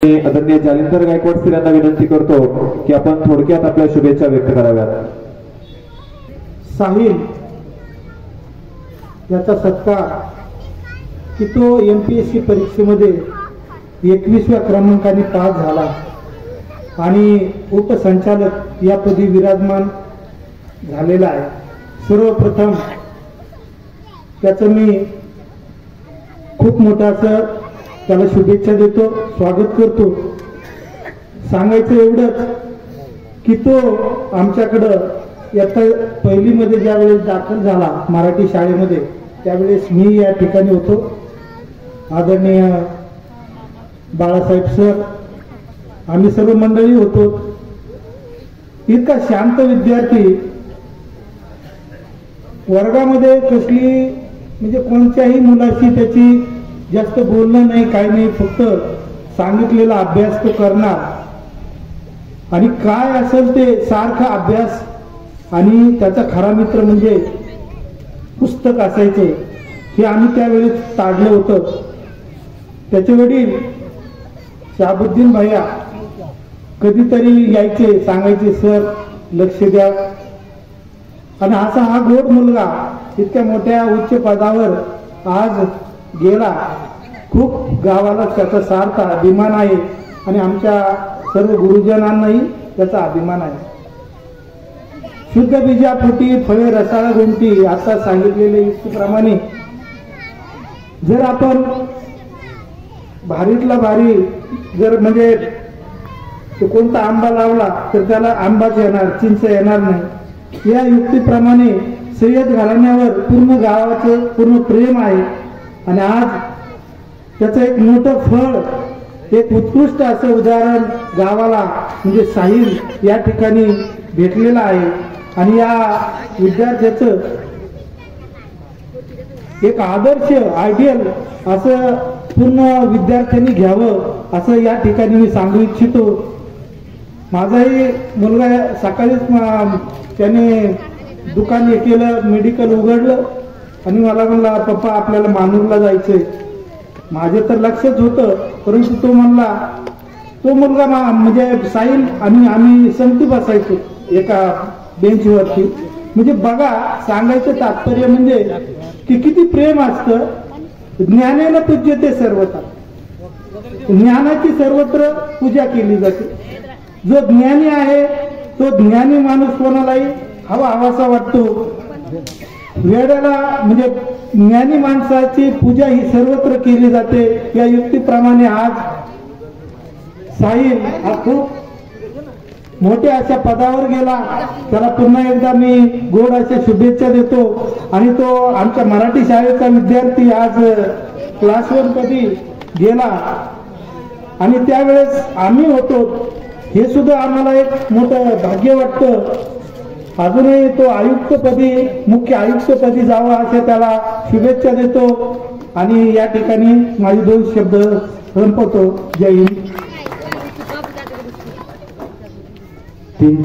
आदरणीय जालिंदर गायकवाड सर यांना विनंती करतो की आपण थोडक्यात आपल्या शुभेच्छा व्यक्त कराव्यात। साहिल याचा सत्कार की तो MPSC परीक्षेमध्ये 21व्या क्रमांकाने पास झाला आणि उपसंचालक या पदी विराजमान झालेला आहे। सर्वप्रथम त्याचं मी खूप मोठा असं त्याला शुभेच्छा देतो, स्वागत करतो। सांगायचं एवढंच की तो आमच्याकडं इयत्ता पहिलीमध्ये ज्यावेळेस दाखल झाला मराठी शाळेमध्ये त्यावेळेस मी या ठिकाणी होतो। आदरणीय बाळासाहेब सर आम्ही सर्व मंडळी होतो। इतका शांत विद्यार्थी, वर्गामध्ये कसली म्हणजे कोणत्याही मुलाशी त्याची जास्त बोलणं नाही, काही नाही, फक्त सांगितलेला अभ्यास तो करणार आणि काय असेल ते सारखा अभ्यास। आणि त्याचा खरा मित्र म्हणजे पुस्तक असायचे हे आम्ही त्यावेळेस ताडलं होतं। त्याचे वडील शाहबुद्दीन भैया कधीतरी यायचे, सांगायचे सर लक्ष द्या। आणि असा हा गोड मुलगा इतक्या मोठ्या उच्च पदावर आज गेला, खूप गावाला त्याचा सार्थ अभिमान आहे आणि आमच्या सर्व गुरुजनांनाही त्याचा अभिमान आहे। शुद्ध बीजा फुटी फळे रसाळ गोमटी आता सांगितलेल्या युक्तीप्रमाणे जर आपण भारीतला भारी जर म्हणजे कोणता आंबा लावला तर त्याला आंबाच येणार, चिंच येणार नाही। या युक्तीप्रमाणे सय्यद घराण्यावर पूर्ण गावाचं पूर्ण प्रेम आहे आणि आज त्याचं एक मोठं फळ, एक उत्कृष्ट असं उदाहरण गावाला म्हणजे साहिल या ठिकाणी भेटलेलं आहे। आणि या विद्यार्थ्याचं एक आदर्श आयडियल असं पूर्ण विद्यार्थ्यांनी घ्यावं असं या ठिकाणी मी सांगू इच्छितो। माझाही मुलगा सकाळीच त्याने दुकान हे केलं, मेडिकल उघडलं आणि मला म्हणला पप्पा आपल्याला मानूरला जायचंय। माझे तर लक्षच होतं, परंतु तो म्हणला, तो मुलगा म्हणजे साहिल आणि आम्ही संगती बसायचो एका बेंचवरती। म्हणजे बघा, सांगायचं तात्पर्य म्हणजे की किती प्रेम असतं। ज्ञानेन पूज्यते सर्वथा, ज्ञानाची सर्वत्र पूजा केली जाते। जो ज्ञानी आहे तो ज्ञानी माणूस कोणालाही हवासा वाटतो। वेळेला म्हणजे ज्ञानी माणसाची पूजा ही सर्वत्र केली जाते। या युक्तीप्रमाणे आज साहिल हा खूप मोठ्या अशा पदावर गेला, त्याला पुन्हा एकदा मी गोड अशा शुभेच्छा देतो। आणि तो आमच्या मराठी शाळेचा विद्यार्थी आज क्लास 1 मध्ये गेला आणि त्यावेळेस आम्ही होतो, हे सुद्धा आम्हाला एक मोठं भाग्य वाटतं। अजूनही तो आयुक्तपदी, मुख्य आयुक्तपदी जावा अशा त्याला शुभेच्छा देतो आणि या ठिकाणी माझे 2 शब्द संपवतो। जय हिंद।